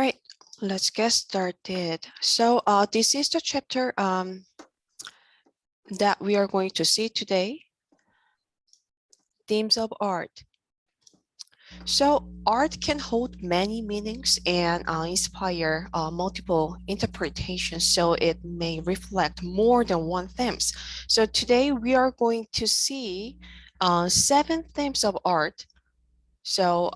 right, let's get started. So this is the chapter that we are going to see today, themes of art. So art can hold many meanings and inspire multiple interpretations, so it may reflect more than one themes. So today we are going to see 7 themes of art. So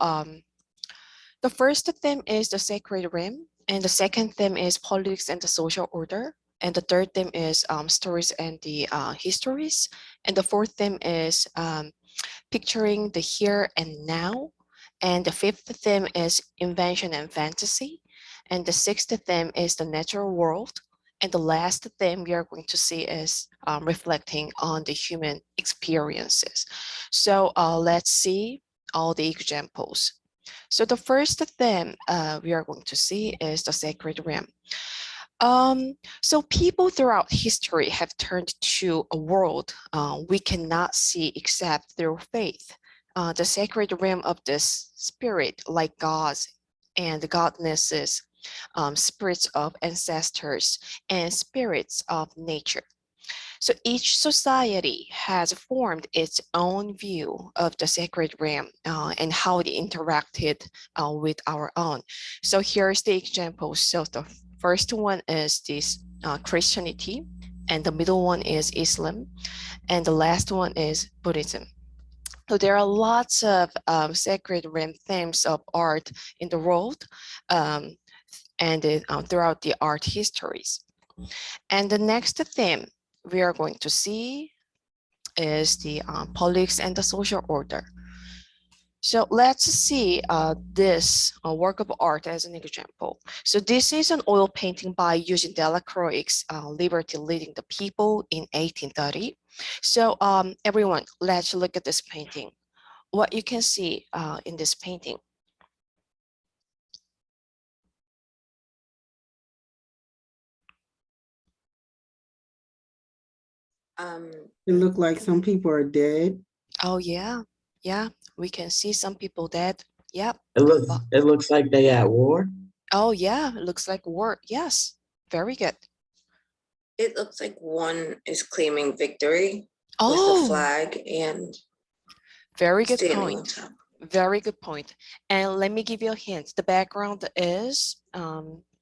the first theme is the sacred realm, and the second theme is politics and the social order, and the third theme is stories and the histories, and the fourth theme is picturing the here and now, and the fifth theme is invention and fantasy, and the sixth theme is the natural world, and the last theme we are going to see is reflecting on the human experiences. So let's see all the examples. So the first theme we are going to see is the sacred realm. So people throughout history have turned to a world we cannot see except through faith. The sacred realm of this spirit, like gods and goddesses, spirits of ancestors, and spirits of nature. So each society has formed its own view of the sacred realm and how it interacted with our own. So here's the example. So the first one is this Christianity, and the middle one is Islam, and the last one is Buddhism. So there are lots of sacred realm themes of art in the world and throughout the art histories. And the next theme we are going to see is the politics and the social order. So let's see this work of art as an example. So this is an oil painting by Eugene Delacroix's Liberty Leading the People in 1830. So everyone, let's look at this painting. What you can see in this painting. It looked like some people are dead. Oh yeah, yeah, we can see some people dead. Yep. It looks like they at war. Oh yeah, looks like war. Yes, very good. It looks like one is claiming victory with Oh, the flag and very good standing on point. top. Very good point. And let me give you a hint. The background is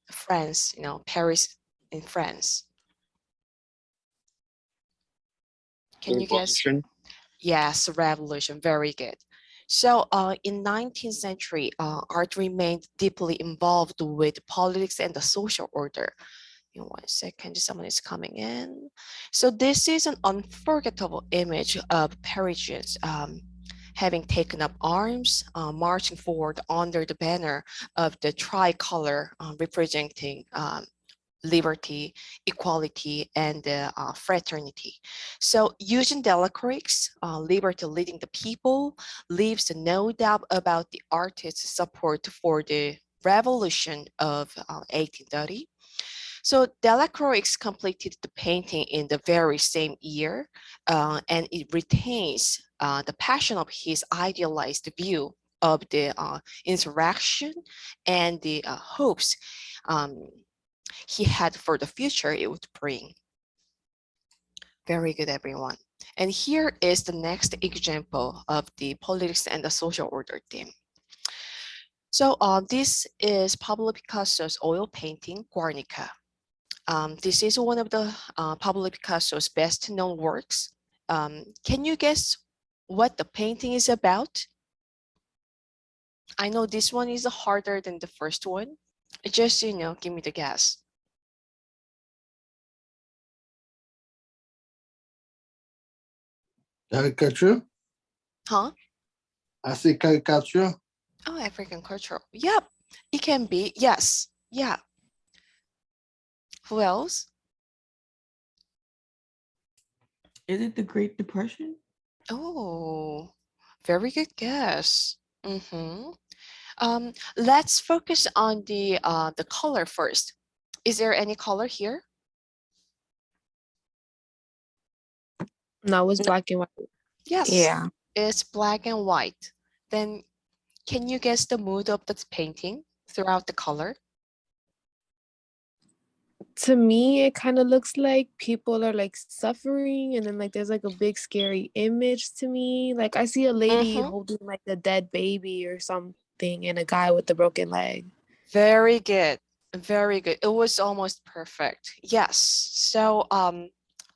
France, you know, Paris in France. Can you guess? Yes, revolution. Very good. So in 19th century, art remained deeply involved with politics and the social order. In 1 second, someone is coming in. So this is an unforgettable image of Parisians having taken up arms, marching forward under the banner of the tricolor representing liberty, equality, and fraternity. So Eugene Delacroix, Liberty Leading the People, leaves no doubt about the artist's support for the revolution of 1830. So Delacroix completed the painting in the very same year, and it retains the passion of his idealized view of the insurrection and the hopes he had for the future it would bring. Very good, everyone. And here is the next example of the politics and the social order theme. So this is Pablo Picasso's oil painting, Guernica. This is one of the Pablo Picasso's best known works. Can you guess what the painting is about? I know this one is harder than the first one. Just, you know, give me the guess. Caricature? Huh? I say caricature. Oh, African culture. Yep, it can be. Yes. Yeah. Who else? Is it the Great Depression? Oh, very good guess. Let's focus on the color first. Is there any color here? No, it's black and white. Yes. Yeah. It's black and white. Then can you guess the mood of the painting throughout the color? To me, it kind of looks like people are like suffering, and then like there's like a big scary image to me. Like I see a lady Mhm. holding like a dead baby or something, and a guy with a broken leg. Very good. Very good. It was almost perfect. Yes. So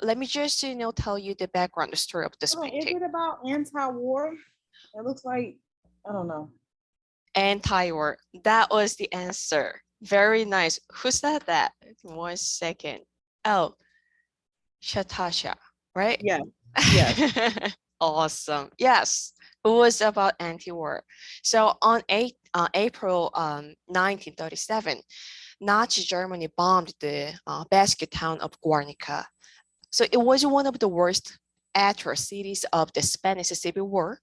let me just tell you the background story of this Hold on, is painting. it about anti-war? It looks like, I don't know. Anti-war. That was the answer. Very nice. Who said that? 1 second. Oh, Shatasha, right? Yeah, yes. Awesome. Yes, it was about anti-war. So on April 1937, Nazi Germany bombed the basket town of Guernica. So it was one of the worst atrocities of the Spanish Civil War.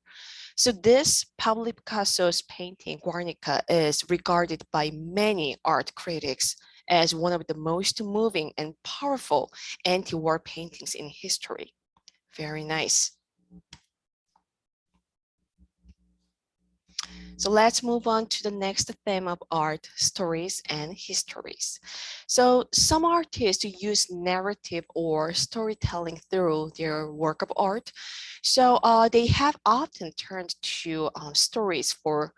So this Pablo Picasso's painting Guernica is regarded by many art critics as one of the most moving and powerful anti-war paintings in history. Very nice. So let's move on to the next theme of art, stories and histories. So some artists use narrative or storytelling through their work of art. So they have often turned to stories for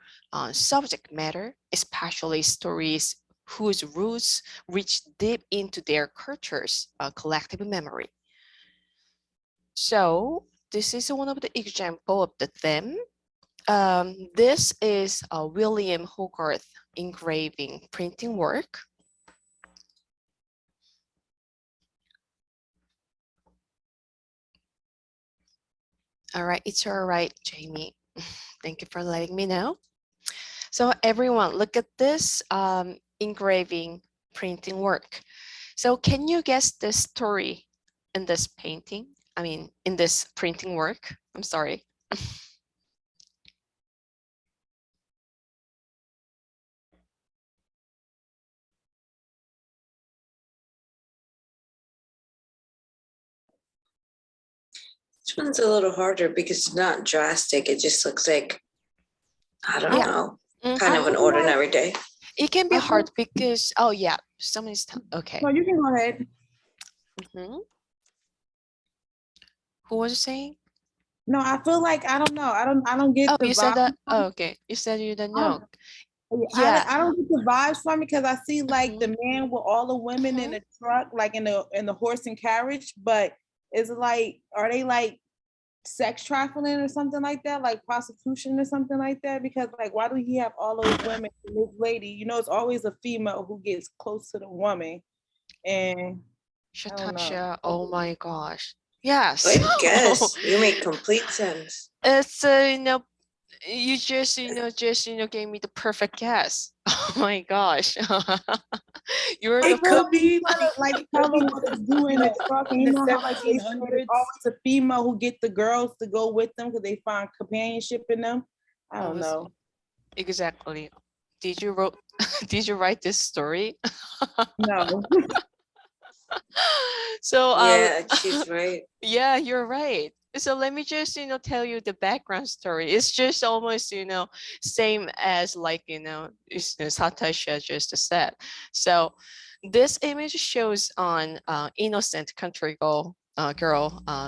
subject matter, especially stories whose roots reach deep into their culture's collective memory. So this is one of the example of the theme. This is a William Hogarth engraving printing work. All right, it's all right, Jamie. Thank you for letting me know. So everyone, look at this engraving printing work. So can you guess the story in this painting? I mean, in this printing work? I'm sorry. This one's a little harder because it's not drastic. It just looks like, I don't Yeah. know, Mhm. kind of an ordinary day. It can be I hard thought- because, oh yeah, somebody's, okay. No, you can go ahead. Mhm. Who was saying? No, I feel like I don't know. I don't get Oh, the you said vibe. that? Oh, okay. You said you didn't know. I, Yeah. I don't get the vibes from it because I see like the man with all the women in Mhm. the truck, like in the horse and carriage, but it's like, are they like sex trafficking or something like that, like prostitution or something like that? Because like, why do he have all those women? And this lady, it's always a female who gets close to the woman, and I don't know. Shatasha, oh my gosh. Yes. Good guess. You make complete sense. It's you just gave me the perfect guess. Oh my gosh. You're the It could be like tell them what it's doing the truck, and you know how like they said it's always a female who get the girls to go with them because they find companionship in them. I don't know. exactly. Did you wrote did you write this story? No. So Yeah, she's right. yeah, you're right. So let me just tell you the background story. It's just almost same as like Satasha just said. So this image shows on innocent country girl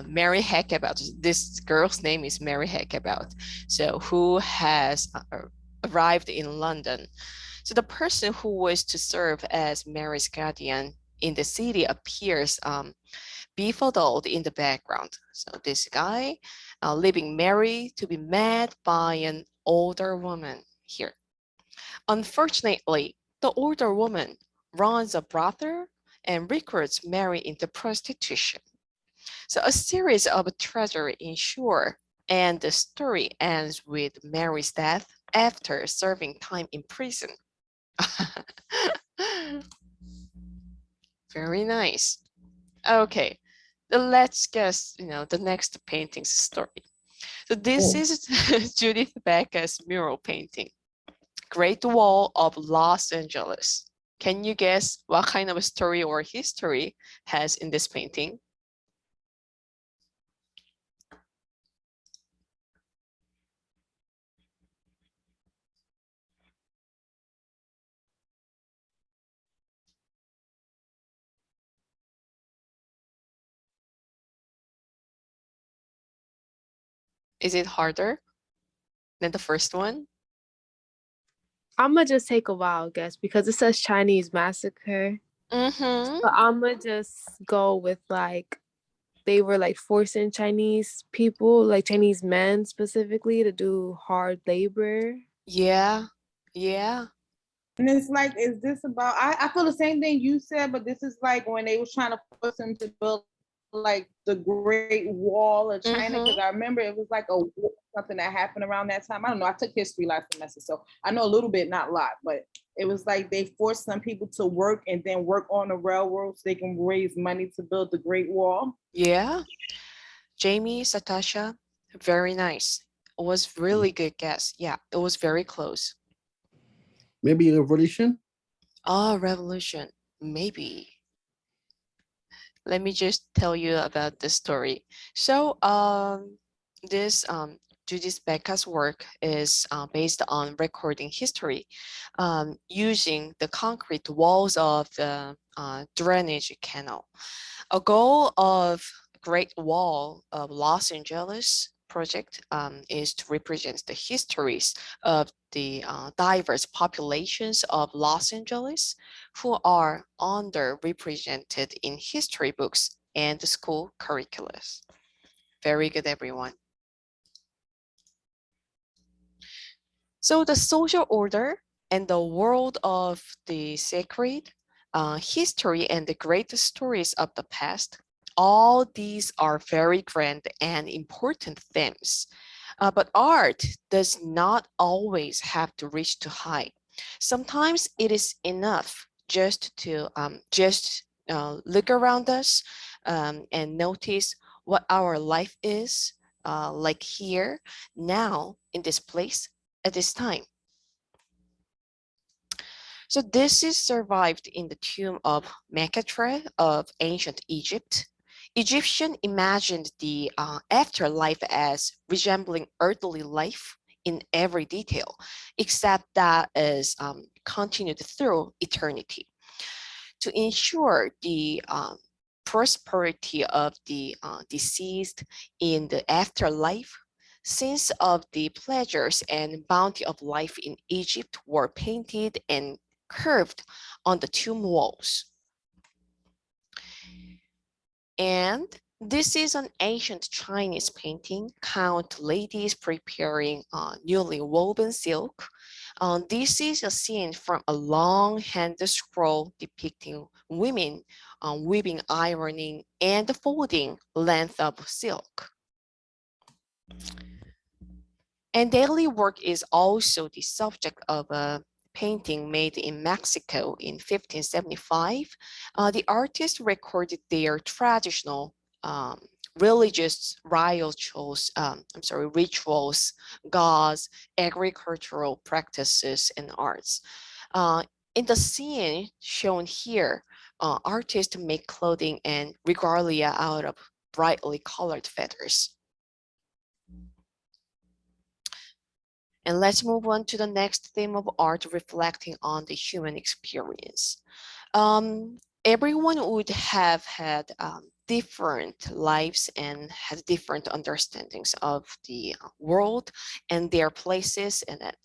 Mary Hackabout. This girl's name is Mary Hackabout. So who has arrived in London. So the person who was to serve as Mary's guardian in the city appears befuddled in the background. So this guy leaving Mary to be met by an older woman here. Unfortunately, the older woman runs a brothel and recruits Mary into prostitution. So a series of tragedies ensure, and the story ends with Mary's death after serving time in prison. Very nice. Okay, let's guess, the next painting's story. So this is Judith Becker's mural painting, Great Wall of Los Angeles. Can you guess what kind of story or history has in this painting? Is it harder than the first one? I'm gonna just take a wild guess because it says Chinese massacre. Mm-hmm. But I'm gonna just go with like they were like forcing Chinese people, like Chinese men specifically, to do hard labor. Yeah. Yeah. And it's like, is this about? I feel the same thing you said, but this is like when they was trying to force them to build like the Great Wall of China. Because I remember it was like a something that happened around that time. I don't know. I took history last semester, so I know a little bit, not a lot, but it was like they forced some people to work and then work on the railroad so they can raise money to build the Great Wall. Yeah. Jamie, Satasha, very nice. It was really good guess. Yeah, it was very close. Maybe revolution. Oh, revolution. Maybe. Let me just tell you about this story. So, this Judith Becca's work is based on recording history using the concrete walls of the drainage canal. A goal of Great Wall of Los Angeles project is to represent the histories of the diverse populations of Los Angeles who are underrepresented in history books and the school curricula. Very good, everyone. So the social order and the world of the sacred, history and the great stories of the past, all these are very grand and important themes. But art does not always have to reach too high. Sometimes it is enough just to look around us and notice what our life is like here, now, in this place, at this time. So this is survived in the tomb of Mekatre of ancient Egypt. Egyptian imagined the afterlife as resembling earthly life in every detail, except that is continued through eternity. To ensure the prosperity of the deceased in the afterlife, scenes of the pleasures and bounty of life in Egypt were painted and curved on the tomb walls. And this is an ancient Chinese painting, count ladies preparing newly woven silk. This is a scene from a long hand scroll depicting women weaving, ironing, and folding length of silk. And daily work is also the subject of a painting made in Mexico in 1575. The artists recorded their traditional religious rituals, gods, agricultural practices, and arts. In the scene shown here, artists make clothing and regalia out of brightly colored feathers. And let's move on to the next theme of art, reflecting on the human experience. Everyone would have had different lives and had different understandings of the world and their places in it.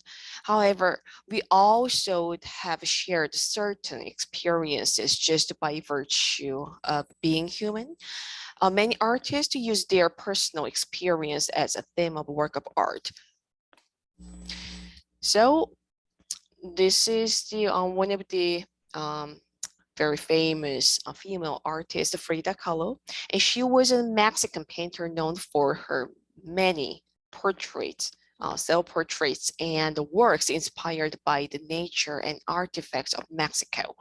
However, we also have shared certain experiences just by virtue of being human. Many artists use their personal experience as a theme of work of art. So this is the one of the very famous female artist, Frida Kahlo, and she was a Mexican painter known for her many portraits, self-portraits, and works inspired by the nature and artifacts of Mexico.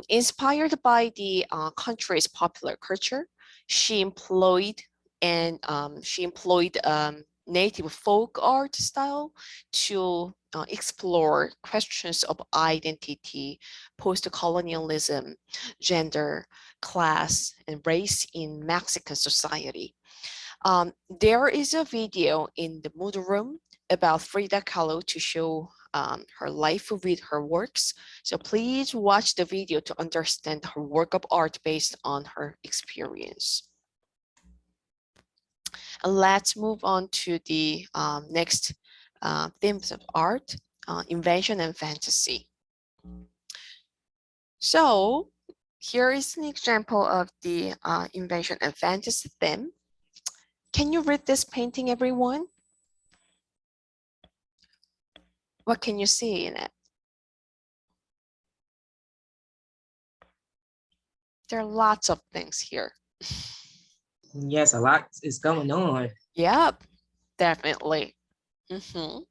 Inspired by the country's popular culture, she employed native folk art style to explore questions of identity, post-colonialism, gender, class, and race in Mexican society. There is a video in the Mood Room about Frida Kahlo to show her life with her works. So please watch the video to understand her work of art based on her experience. Let's move on to the next themes of art, invention and fantasy. So here is an example of the invention and fantasy theme. Can you read this painting, everyone? What can you see in it? There are lots of things here. Yes, a lot is going on. Yep, definitely. Mhm.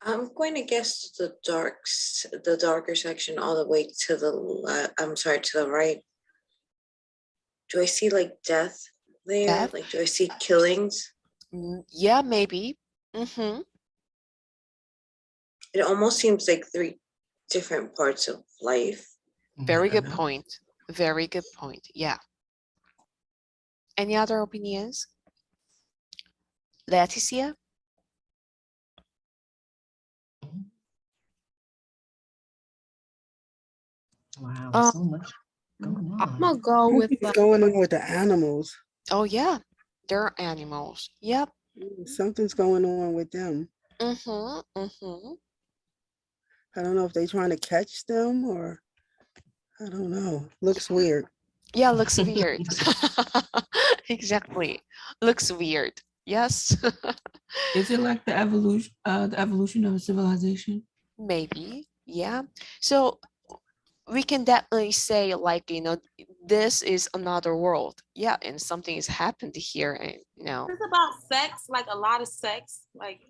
I'm going to guess the darker section all the way to the I'm sorry, to the right. Do I see like death there? Death? Like, do I see killings? Yeah, maybe. Mm-hmm. It almost seems like three different parts of life. Very good point. Very good point. Yeah. Any other opinions? Leticia? Wow, Um, so much going I'm on. gonna go with What's like going on with the animals? Oh, yeah. They're animals. Yep. Something's going on with them. Mm-hmm. Mm-hmm. I don't know if they're trying to catch them or I don't know. Looks weird. Yeah, looks weird. Exactly. Looks weird. Yes. Is it like the evolution of a civilization? Maybe. Yeah. So we can definitely say like, this is another world. Yeah, and something has happened here, and It's about sex, like a lot of sex, like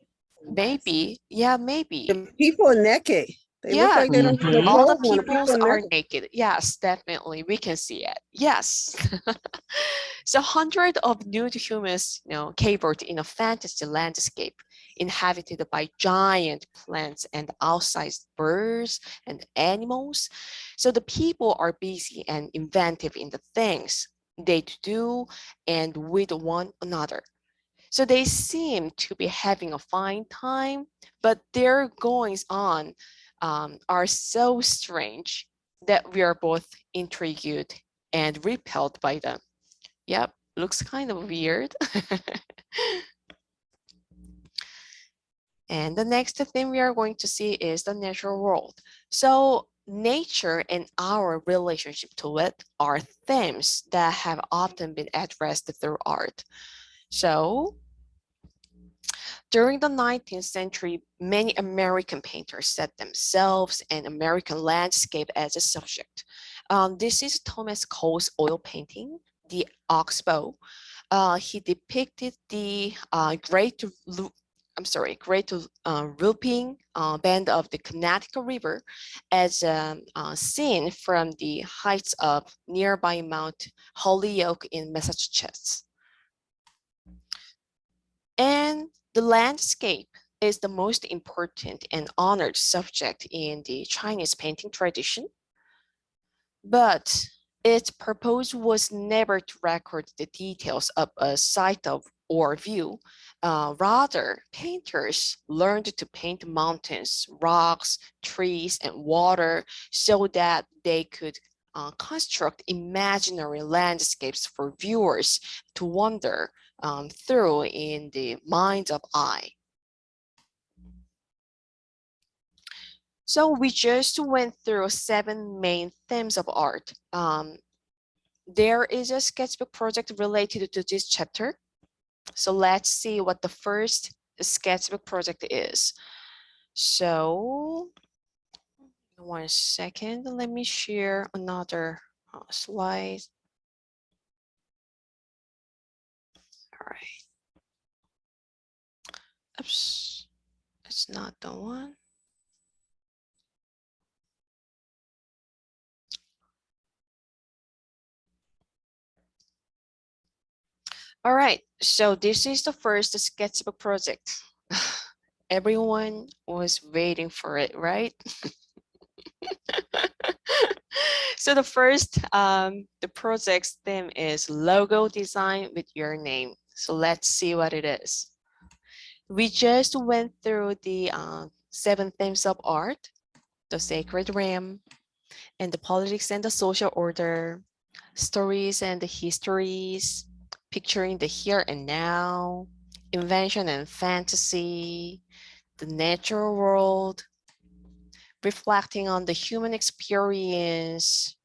maybe. Yeah, maybe. The people are naked. They look Yeah, like they don't have no all the clothes on. The peoples people are naked. naked. Yes, definitely. We can see it. Yes. So hundreds of nude humans, capered in a fantasy landscape inhabited by giant plants and outsized birds and animals. So the people are busy and inventive in the things they do and with one another. So they seem to be having a fine time, but their goings on are so strange that we are both intrigued and repelled by them. Yep, looks kind of weird. And the next thing we are going to see is the natural world. So nature and our relationship to it are themes that have often been addressed through art. So during the 19th century, many American painters set themselves and American landscape as a subject. This is Thomas Cole's oil painting, The Oxbow. He depicted the great looping bend of the Connecticut River as seen from the heights of nearby Mount Holyoke in Massachusetts. And the landscape is the most important and honored subject in the Chinese painting tradition. But its purpose was never to record the details of a sight of or view. Rather, painters learned to paint mountains, rocks, trees, and water so that they could construct imaginary landscapes for viewers to wander through in the mind's eye. So we just went through 7 main themes of art. There is a sketchbook project related to this chapter. So let's see what the first sketchbook project is. So 1 second, let me share another slide. All right. Oops, it's not the one. All right, so this is the first sketchbook project. Everyone was waiting for it, right? So the first, the project's theme is logo design with your name. So let's see what it is. We just went through the 7 themes of art, the sacred realm, and the politics and the social order, stories and the histories, picturing the here and now, invention and fantasy, the natural world, reflecting on the human experience.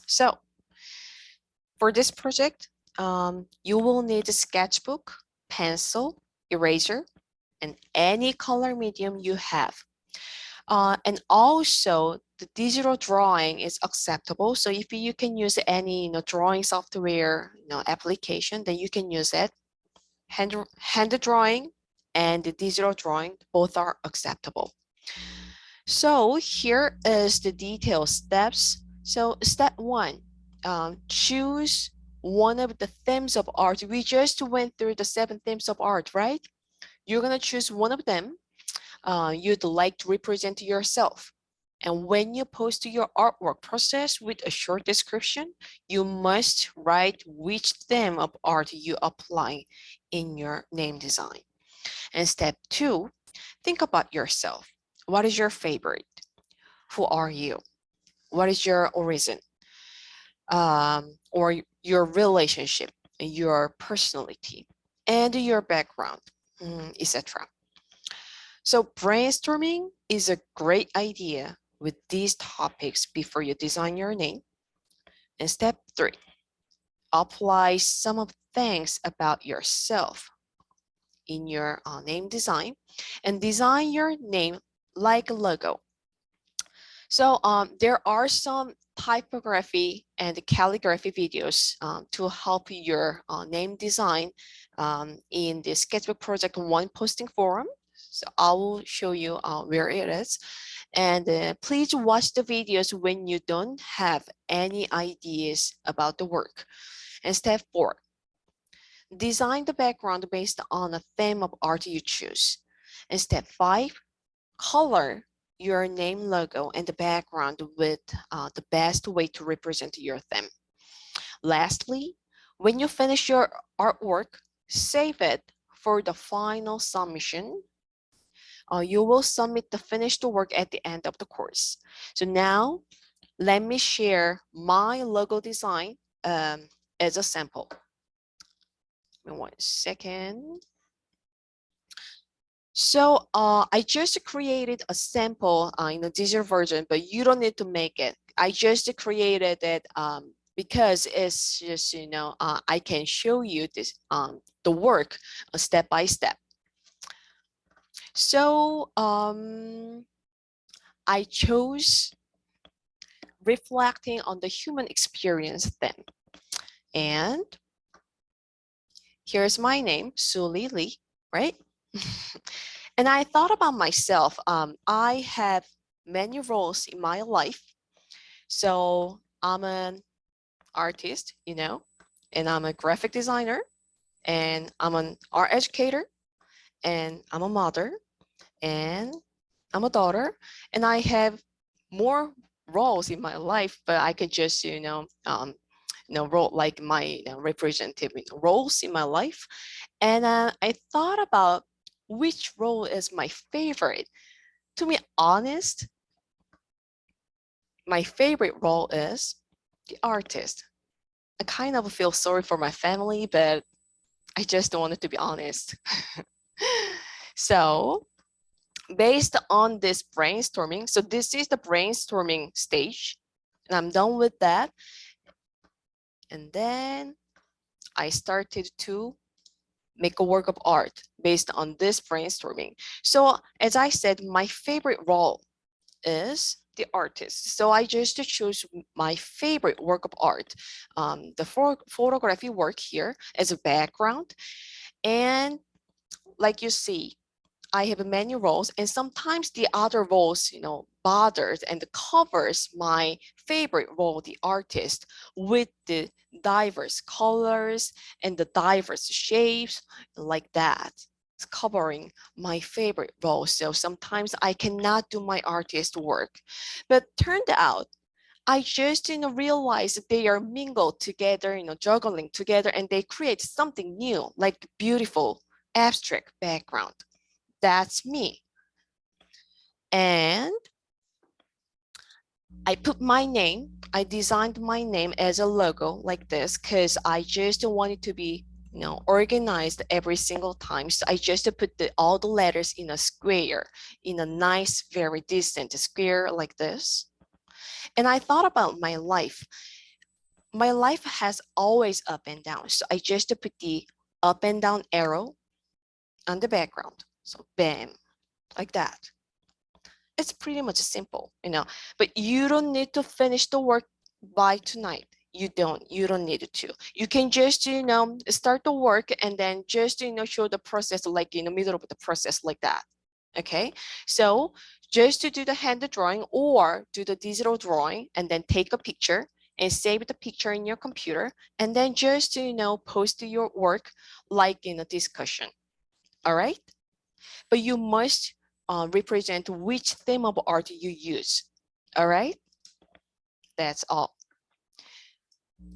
So for this project, you will need a sketchbook, pencil, eraser, and any color medium you have. And also the digital drawing is acceptable. So if you can use any drawing software application, then you can use it. Hand drawing and the digital drawing, both are acceptable. So here is the detailed steps. So step one, choose one of the themes of art. We just went through the 7 themes of art, right? You're gonna choose one of them you'd like to represent yourself. And when you post your artwork process with a short description, you must write which theme of art you apply in your name design. And step two, think about yourself. What is your favorite? Who are you? What is your origin? Or your relationship, your personality, and your background, etc. So brainstorming is a great idea with these topics before you design your name. And step three, apply some of the things about yourself in your name design and design your name like a logo. So there are some typography and calligraphy videos to help your name design in the Sketchbook Project 1 posting forum. So I will show you where it is. And please watch the videos when you don't have any ideas about the work. And step 4, design the background based on a theme of art you choose. And step 5, color your name logo and the background with the best way to represent your theme. Lastly, when you finish your artwork, save it for the final submission. You will submit the finished work at the end of the course. So now let me share my logo design as a sample. Give me 1 second. So I just created a sample in a digital version, but you don't need to make it. I just created it because it's just, I can show you this the work step by step. So I chose reflecting on the human experience theme. And here's my name, Su Li, right? And I thought about myself. I have many roles in my life. So I'm an artist, and I'm a graphic designer, and I'm an art educator, and I'm a mother, and I'm a daughter, and I have more roles in my life, but I can just, role like my representative roles in my life. And I thought about which role is my favorite. To be honest, my favorite role is the artist. I kind of feel sorry for my family, but I just wanted to be honest. So based on this brainstorming, so this is the brainstorming stage, and I'm done with that. And then I started to make a work of art based on this brainstorming. So as I said, my favorite role is the artist. So I just chose my favorite work of art, the photography work here as a background. And like you see, I have many roles, and sometimes the other roles, bothers and covers my favorite role, the artist, with the diverse colors and the diverse shapes like that. It's covering my favorite role. So sometimes I cannot do my artist work, but turned out I just realized that they are mingled together, juggling together, and they create something new, like beautiful abstract background. That's me. And I put my name. I designed my name as a logo like this because I just want it to be, organized every single time. So I just put all the letters in a square, in a nice, very distant square like this. And I thought about my life. My life has always up and down. So I just put the up and down arrow on the background. So bam, like that. It's pretty much simple, but you don't need to finish the work by tonight. You don't need to. You can just, start the work and then just, show the process like in the middle of the process like that. Okay. So just to do the hand drawing or do the digital drawing and then take a picture and save the picture in your computer and then just, post your work like in a discussion. All right. But you must represent which theme of art you use. All right, that's all.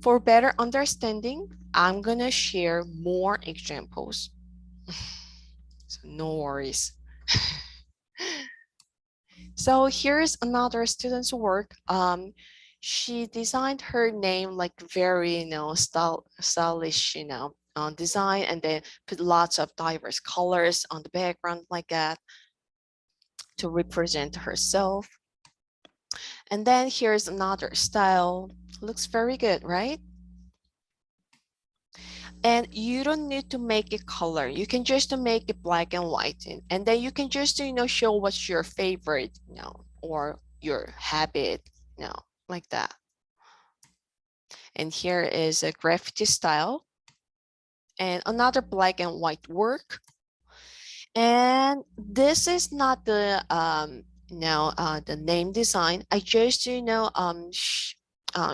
For better understanding, I'm gonna share more examples. So no worries. So here's another student's work. She designed her name like very, stylish, design, and then put lots of diverse colors on the background like that to represent herself. And then here's another style. Looks very good, right? And you don't need to make it color. You can just make it black and white. And then you can just, show what's your favorite, or your habit, like that. And here is a graffiti style and another black and white work. And this is not the, the name design. I just,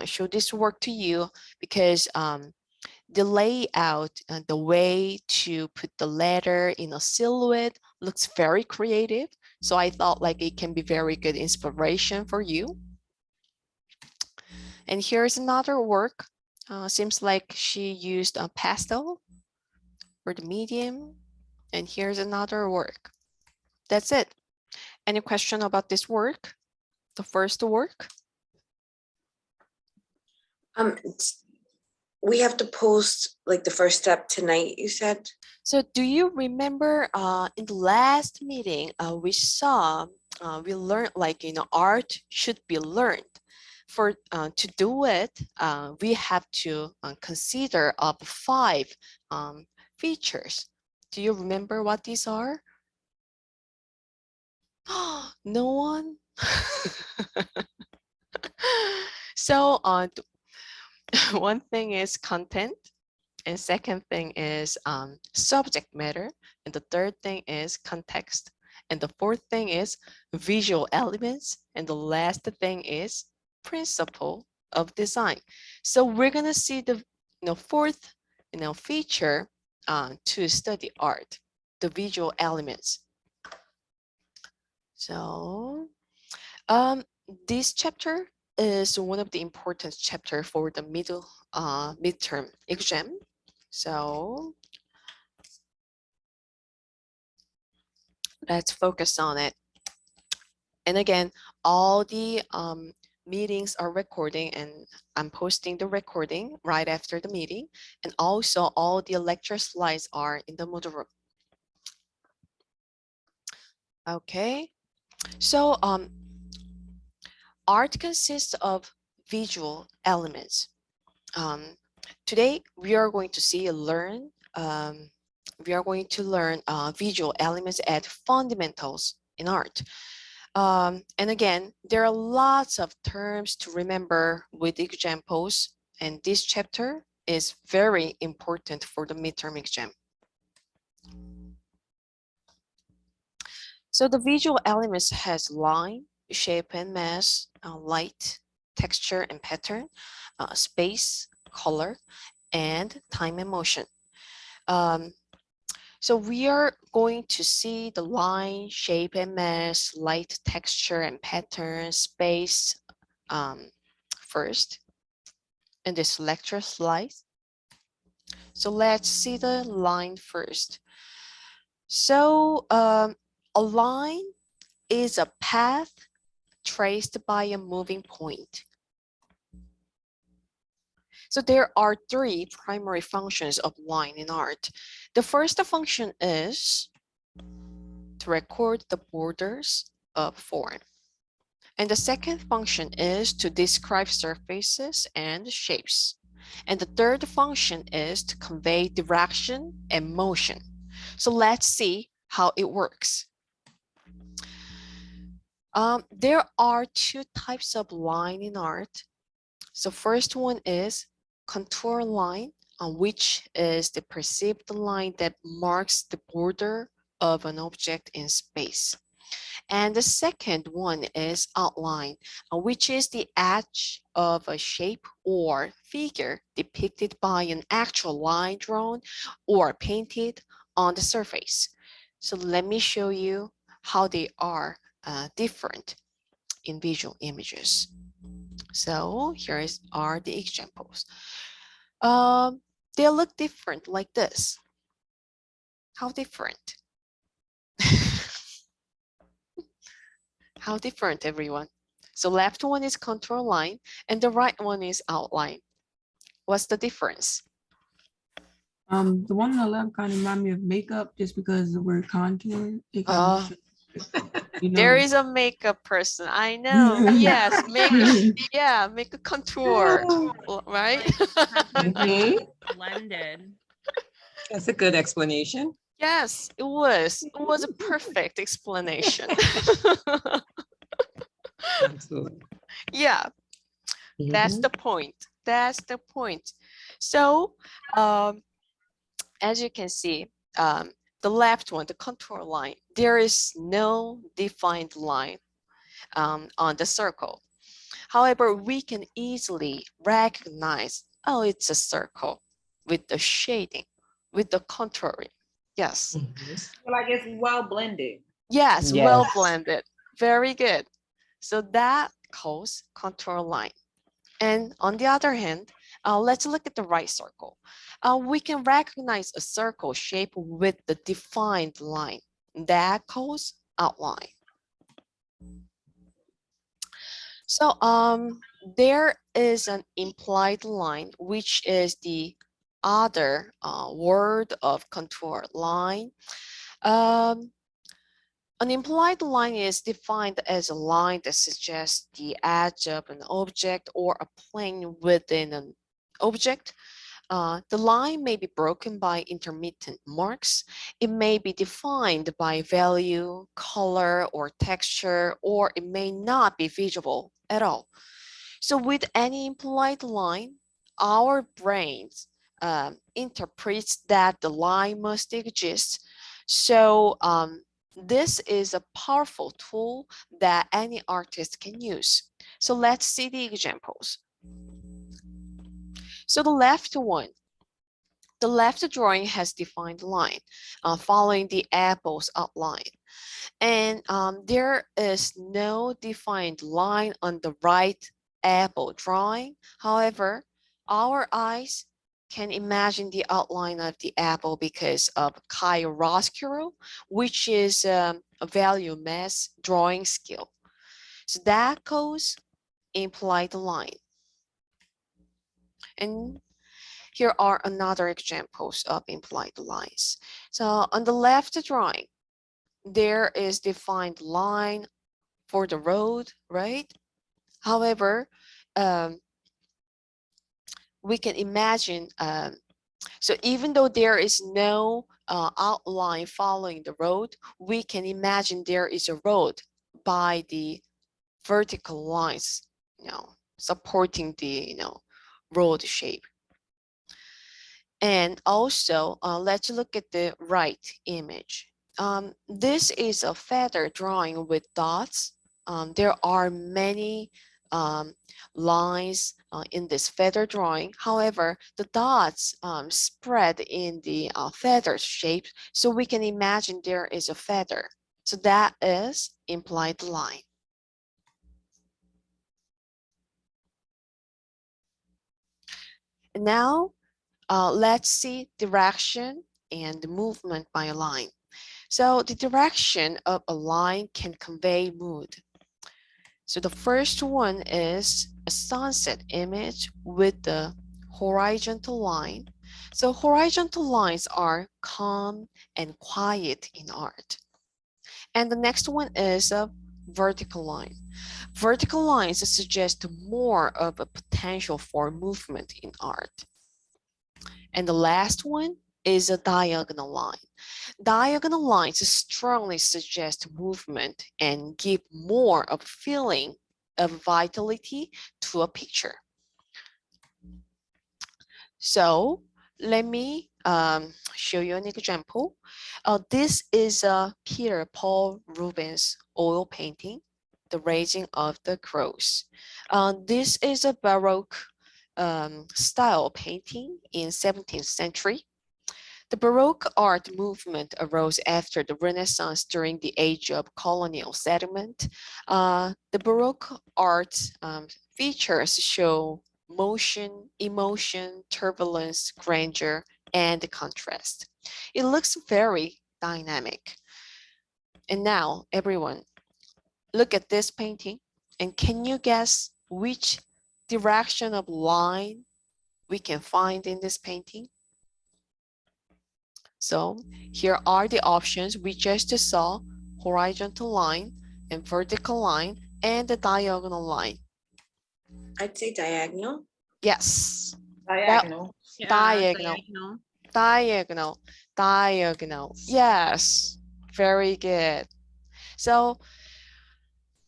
show this work to you because the layout and the way to put the letter in a silhouette looks very creative. So I thought like it can be very good inspiration for you. And here's another work. Seems like she used a pastel for the medium. And here's another work. That's it. Any question about this work? The first work? We have to post like the first step tonight, you said? So do you remember in the last meeting, we learned like, art should be learned. For to do it, we have to consider up 5 features. Do you remember what these are? No one? So one thing is content, and second thing is subject matter, and the third thing is context, and the fourth thing is visual elements, and the last thing is principle of design. So we're gonna see the fourth feature to study art, the visual elements. So this chapter is one of the important chapter for the midterm exam. So let's focus on it. And again, all the meetings are recording, and I'm posting the recording right after the meeting. And also all the lecture slides are in the Moodle room. Okay, so art consists of visual elements. Today we are going to learn visual elements as fundamentals in art. And again, there are lots of terms to remember with examples, and this chapter is very important for the midterm exam. So the visual elements has line, shape and mass, light, texture and pattern, space, color, and time and motion. So we are going to see the line, shape and mass, light, texture and pattern, space first in this lecture slide. So let's see the line first. So a line is a path traced by a moving point. So there are three primary functions of line in art. The first function is to record the borders of form. And the second function is to describe surfaces and shapes. And the third function is to convey direction and motion. So let's see how it works. There are two types of line in art. So first one is contour line, which is the perceived line that marks the border of an object in space. And the second one is outline, which is the edge of a shape or figure depicted by an actual line drawn or painted on the surface. So let me show you how they are different in visual images. So here are the examples. They look different like this. How different? How different, everyone? So left one is contour line and the right one is outline. What's the difference? The one on the left kind of remind me of makeup just because the word contour. It kind of, There is a makeup person. I know. Yes, make a contour, right? Mhm. Blended. That's a good explanation. Yes, it was. It was a perfect explanation. Absolutely. Yeah, that's Mhm. the point. That's the point. So, as you can see, the left one, the contour line, there is no defined line on the circle. However, we can easily recognize, oh, it's a circle with the shading, with the contouring. Yes. Mhm. Like it's well blended. Yes, well Yes. blended. Very good. So that calls contour line. And on the other hand, let's look at the right circle. We can recognize a circle shape with the defined line. That calls outline. So there is an implied line, which is the other word of contour line. An implied line is defined as a line that suggests the edge of an object or a plane within an object. The line may be broken by intermittent marks. It may be defined by value, color, or texture, or it may not be visible at all. So with any implied line, our brains interprets that the line must exist. So this is a powerful tool that any artist can use. So let's see the examples. So the left one, the left drawing has defined line following the apple's outline. And there is no defined line on the right apple drawing. However, our eyes can imagine the outline of the apple because of chiaroscuro, which is a value mass drawing skill. So that goes implied line. And here are another examples of implied lines. So on the left drawing, there is defined line for the road, right? However, we can imagine, so even though there is no outline following the road, we can imagine there is a road by the vertical lines, supporting the, road shape. And also, let's look at the right image. This is a feather drawing with dots. There are many lines in this feather drawing. However, the dots spread in the feather shape, so we can imagine there is a feather. So that is implied line. Now, let's see direction and movement by a line. So the direction of a line can convey mood. So the first one is a sunset image with the horizontal line. So horizontal lines are calm and quiet in art. And the next one is a vertical line. Vertical lines suggest more of a potential for movement in art. And the last one is a diagonal line. Diagonal lines strongly suggest movement and give more of a feeling of vitality to a picture. So let me show you an example. This is Peter Paul Rubens oil painting, The Raising of the Crows. This is a Baroque style painting in 17th century. The Baroque art movement arose after the Renaissance during the age of colonial settlement. The Baroque art features show motion, emotion, turbulence, grandeur, and contrast. It looks very dynamic. And now, everyone, look at this painting, and can you guess which direction of line we can find in this painting? So here are the options we just saw: horizontal line and vertical line and the diagonal line. I'd say diagonal. Yes, Diagonal. diagonal, diagonal, diagonal. Yes, very good. So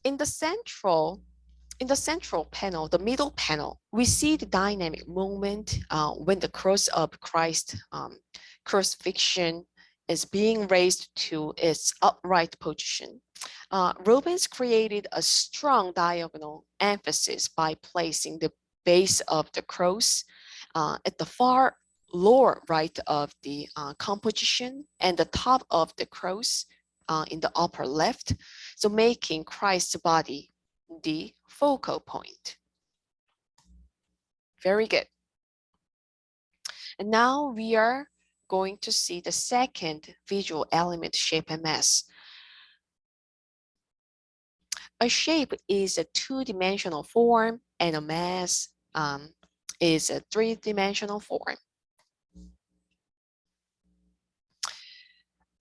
in the central panel, the middle panel, we see the dynamic moment when the cross of Christ crucifixion is being raised to its upright position. Rubens created a strong diagonal emphasis by placing the base of the cross at the far lower right of the composition and the top of the cross in the upper left, so making Christ's body the focal point. Very good. And now we are going to see the second visual element, shape and mass. A shape is a two-dimensional form and a mass is a three-dimensional form.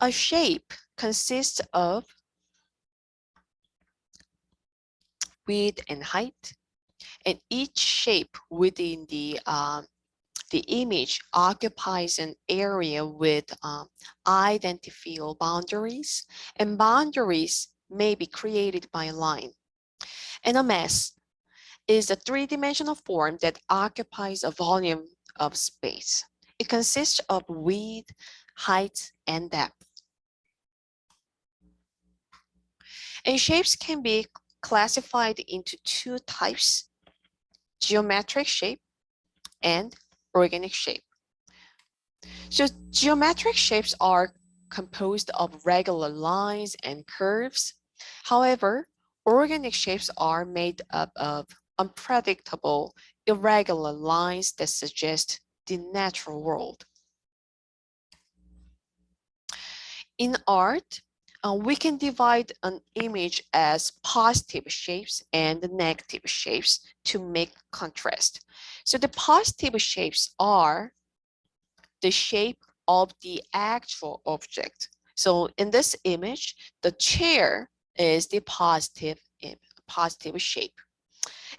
A shape consists of width and height, and each shape within the image occupies an area with identifiable boundaries, and boundaries may be created by a line. And a mass is a three-dimensional form that occupies a volume of space. It consists of width, height, and depth. And shapes can be classified into two types: geometric shape and organic shape. So geometric shapes are composed of regular lines and curves. However, organic shapes are made up of unpredictable, irregular lines that suggest the natural world. In art, we can divide an image as positive shapes and negative shapes to make contrast. So the positive shapes are the shape of the actual object. So in this image, the chair is the positive shape.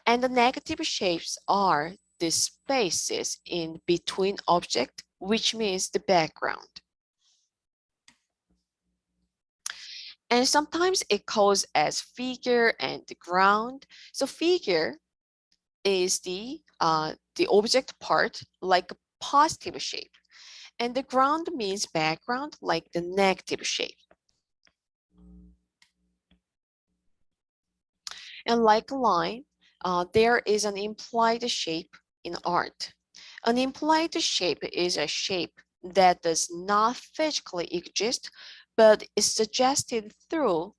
And the negative shapes are the spaces in between object, which means the background. And sometimes it calls as figure and the ground. So figure is the object part, like a positive shape. And the ground means background, like the negative shape. And like a line, there is an implied shape in art. An implied shape is a shape that does not physically exist, but is suggested through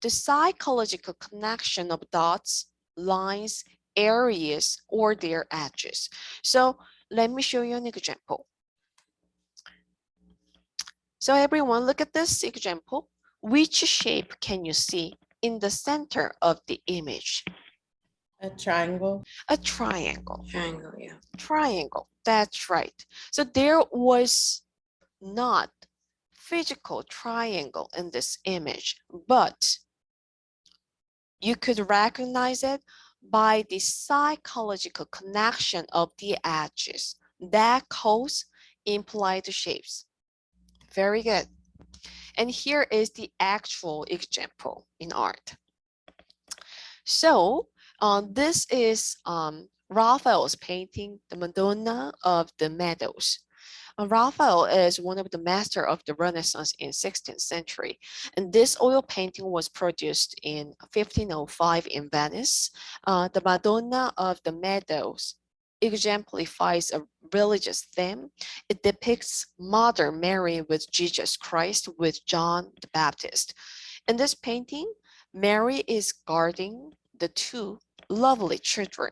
the psychological connection of dots, lines, areas, or their edges. So let me show you an example. So everyone, look at this example. Which shape can you see in the center of the image? A triangle. A triangle. Triangle, yeah. Triangle, that's right. So there was not physical triangle in this image, but you could recognize it by the psychological connection of the edges that cause implied shapes. Very good. And here is the actual example in art. So this is Raphael's painting, the Madonna of the Meadows. Raphael is one of the masters of the Renaissance in 16th century, and this oil painting was produced in 1505 in Venice. The Madonna of the Meadows exemplifies a religious theme. It depicts Mother Mary with Jesus Christ with John the Baptist. In this painting, Mary is guarding the two lovely children.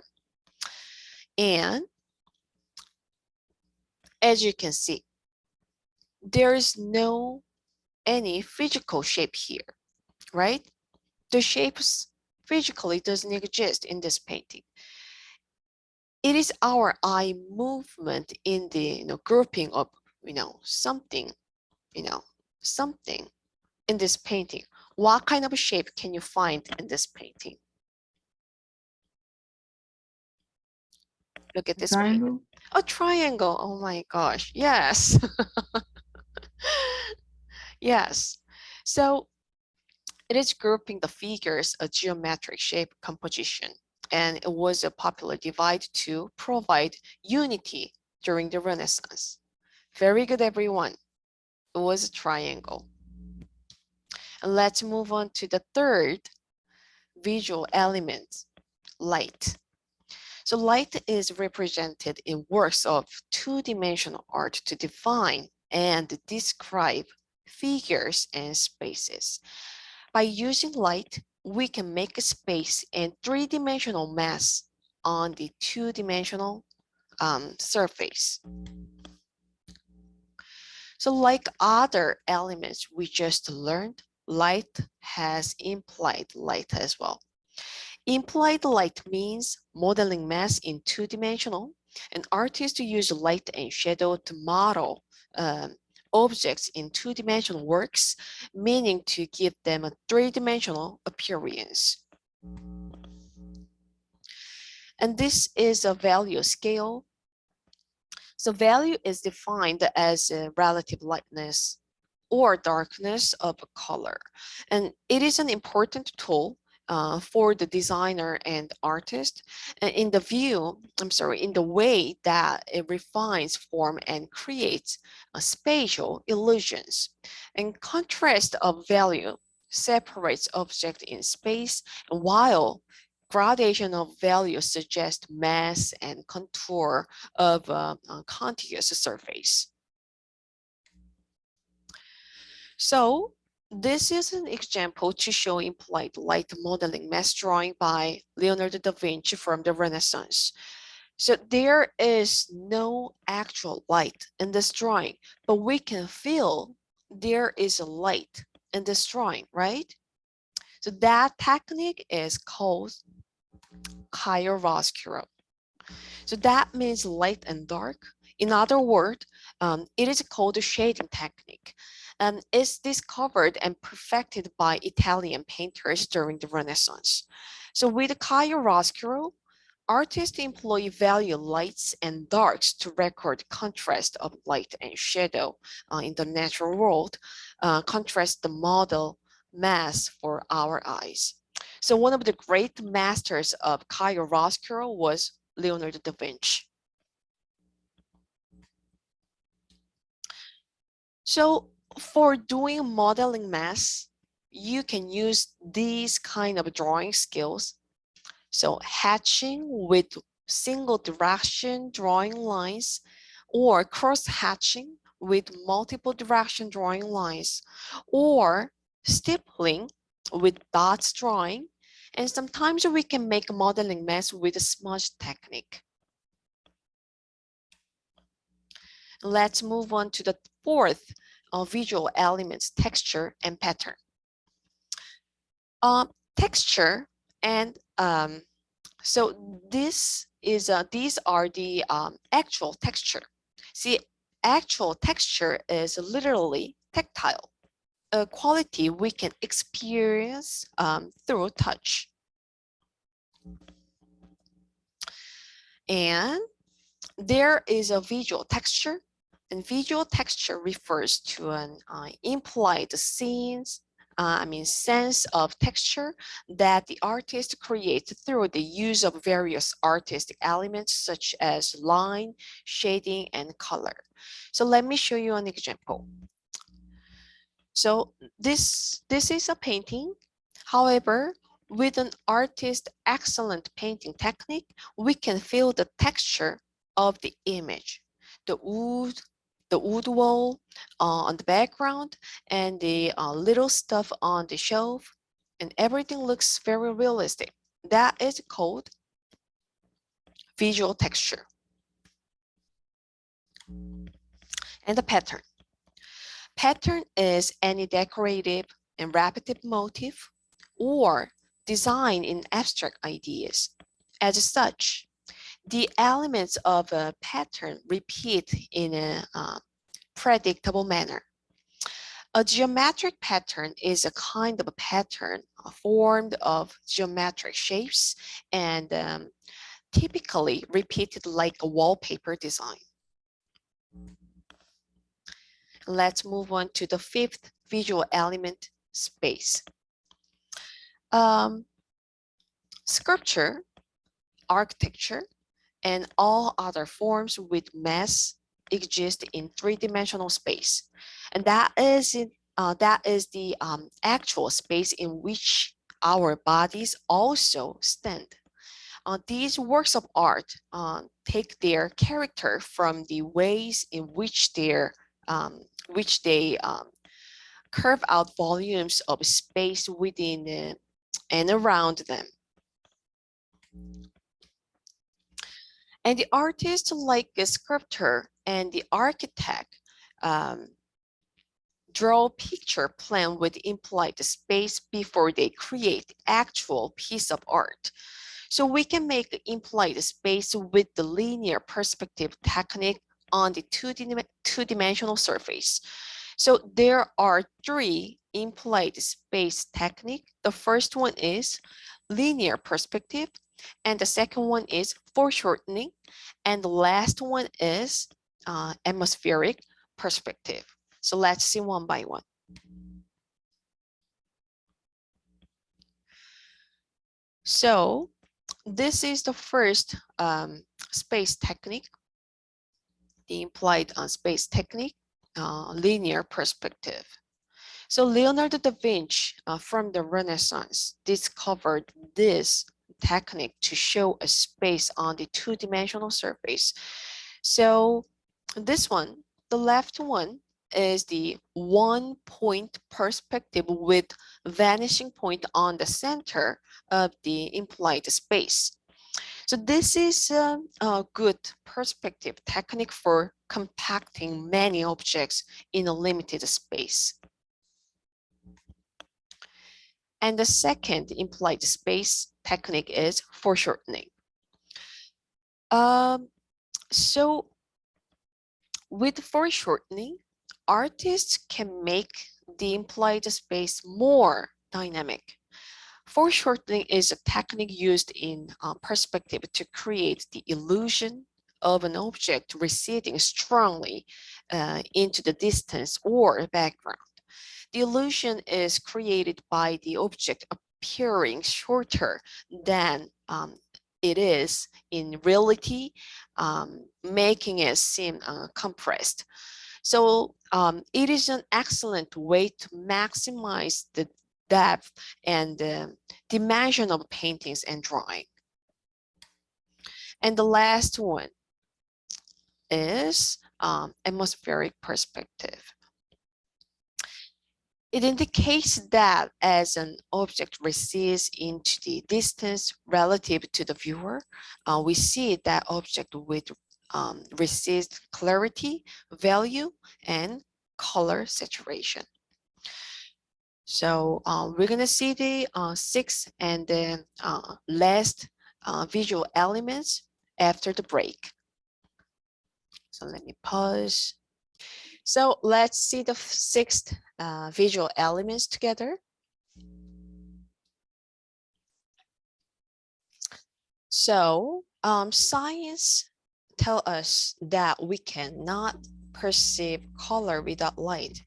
And as you can see, there is no any physical shape here, right? The shapes physically doesn't exist in this painting. It is our eye movement in the grouping of something, something in this painting. What kind of shape can you find in this painting? Look at this painting. Triangle. A triangle. Oh my gosh. Yes. Yes. So it is grouping the figures a geometric shape composition, and it was a popular divide to provide unity during the Renaissance. Very good, everyone. It was a triangle. And let's move on to the third visual element, light. So light is represented in works of two-dimensional art to define and describe figures and spaces. By using light, we can make a space and three-dimensional mass on the two-dimensional surface. So like other elements we just learned, light has implied light as well. Implied light means modeling mass in two-dimensional. An artist use light and shadow to model objects in two-dimensional works, meaning to give them a three-dimensional appearance. And this is a value scale. So value is defined as a relative lightness or darkness of a color. And it is an important tool for the designer and artist, and in the way that it refines form and creates spatial illusions. And contrast of value separates object in space, while gradation of value suggests mass and contour of a contiguous surface. So this is an example to show implied light modeling mass drawing by Leonardo da Vinci from the Renaissance. So there is no actual light in this drawing, but we can feel there is a light in this drawing, right? So that technique is called chiaroscuro. So that means light and dark. In other words, it is called a shading technique, and is discovered and perfected by Italian painters during the Renaissance. So with chiaroscuro, artists employ value lights and darks to record contrast of light and shadow in the natural world, contrast the model mass for our eyes. So one of the great masters of chiaroscuro was Leonardo da Vinci. So for doing modeling mass, you can use these kind of drawing skills. So hatching with single direction drawing lines, or cross hatching with multiple direction drawing lines, or stippling with dots drawing. And sometimes we can make a modeling mass with a smudge technique. Let's move on to the fourth visual elements, texture and pattern. Texture and so these are the actual texture. See, actual texture is literally tactile, a quality we can experience through touch. And there is a visual texture, and visual texture refers to an implied sense of texture that the artist creates through the use of various artistic elements such as line, shading, and color. So let me show you an example. So this is a painting. However, with an artist's excellent painting technique, we can feel the texture of the image, the wood wall on the background, and the little stuff on the shelf, and everything looks very realistic. That is called visual texture. And the pattern. Pattern is any decorative and repetitive motif or design in abstract ideas. As such, the elements of a pattern repeat in a predictable manner. A geometric pattern is a kind of a pattern formed of geometric shapes and typically repeated like a wallpaper design. Let's move on to the fifth visual element, space. Sculpture, architecture, and all other forms with mass exist in three-dimensional space, and that is the actual space in which our bodies also stand. These works of art take their character from the ways in which they carve out volumes of space within and around them. And the artist, like a sculptor and the architect, draw a picture plan with implied space before they create the actual piece of art. So we can make implied space with the linear perspective technique on the two-dimensional surface. So there are three implied space technique. The first one is linear perspective, and the second one is foreshortening, and the last one is atmospheric perspective. So let's see one by one. So this is the first space technique, the implied space technique, linear perspective. So Leonardo da Vinci from the Renaissance discovered this technique to show a space on the two-dimensional surface. So this one, the left one, is the one-point perspective with vanishing point on the center of the implied space. So this is a good perspective technique for compacting many objects in a limited space. And the second implied space technique is foreshortening. So with foreshortening, artists can make the implied space more dynamic. Foreshortening is a technique used in perspective to create the illusion of an object receding strongly into the distance or background. The illusion is created by the object appearing shorter than it is in reality, making it seem compressed. So it is an excellent way to maximize the depth and dimension of paintings and drawing. And the last one is atmospheric perspective. It indicates that as an object recedes into the distance relative to the viewer, we see that object with recessed clarity, value, and color saturation. So we're gonna see the sixth and then last visual elements after the break. So let me pause. So let's see the sixth visual elements together. So science tell us that we cannot perceive color without light.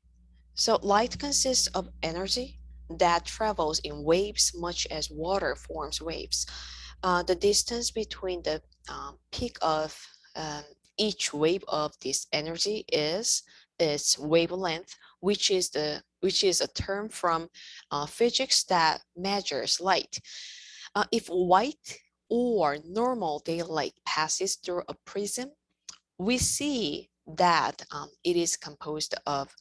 So light consists of energy that travels in waves much as water forms waves. The distance between the peak of um, each wave of this energy is its wavelength, which is a term from physics that measures light. If white or normal daylight passes through a prism, we see that it is composed of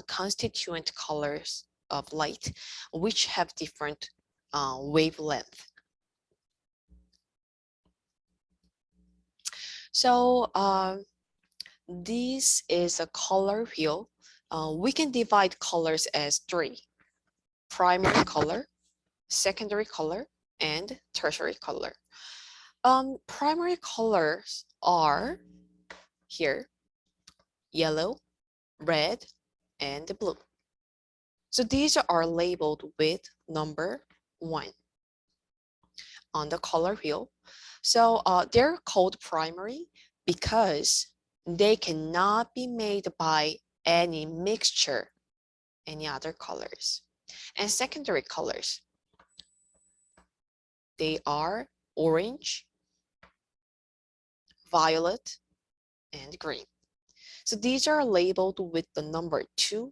constituent colors of light, which have different wavelength. So this is a color wheel. We can divide colors as three: primary color, secondary color, and tertiary color. Primary colors are here: yellow, red, and blue. So these are labeled with number 1 on the color wheel. So they're called primary because they cannot be made by any mixture, any other colors. And secondary colors, they are orange, violet, and green. So these are labeled with the number 2.